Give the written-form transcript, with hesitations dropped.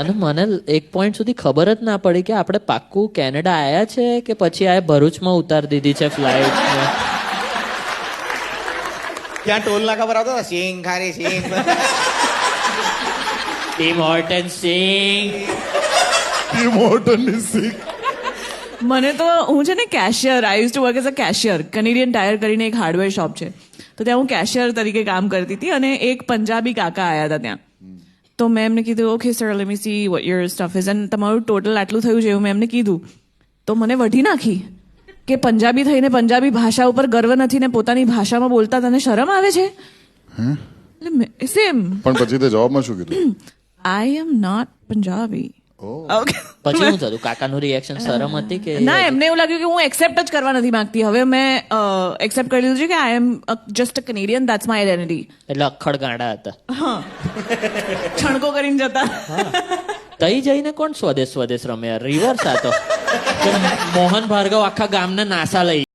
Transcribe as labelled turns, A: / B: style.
A: અને મને એક પોઈન્ટ સુધી ખબર જ ના પડી કે આપણે પાક્કું કેનેડા આયા છે કે પછી આ ભરૂચમાં ઉતારી દીધી છે ફ્લાઇટ.
B: ત્યાં ટોલ નાકા પર આવતો હતો, સિંગ ખારી સિંગ.
A: ટીમ હોર્ટન સિંગ.
C: મને તો હું છે ને cashier, I use to work as a cashier. Canadian Tire કરીને એક હાર્ડવેર શોપ છે, તો ત્યાં હું કેશિયર તરીકે કામ કરતી હતી અને એક પંજાબી કાકા આવ્યા હતા ત્યાં. તો મેં એમને કીધું, okay sir, let me see what your stuff is, અને તમારું ટોટલ આટલું થયું છે એવું મેં એમને કીધું. તો મને વઢી નાખી કે પંજાબી થઈને પંજાબી ભાષા ઉપર ગર્વ નથી ને પોતાની ભાષામાં બોલતા તને શરમ આવે છે. સેમ.
D: પણ પછી તે જવાબમાં શું કીધું?
C: આઈ એમ નોટ પંજાબી. ઓકે.
A: પછી શું થયું? કાકાનું રિએક્શન શરમ હતી કે
C: ના, એમને એવું લાગ્યું કે હું એક્સેપ્ટ જ કરવા નથી માંગતી. હવે મેં એક્સેપ્ટ કરી લીધું છે કે I am just a Canadian, that's my identity.
A: એટલે અખડ ગાંડા હતા.
C: છણકો કરીને જતા.
A: તઈ જઈને કોણ સ્વદેશ સ્વદેશ રમે? રિવર્સ આ તો. મોહન ભાર્ગવ આખા ગામને નાસા લઈ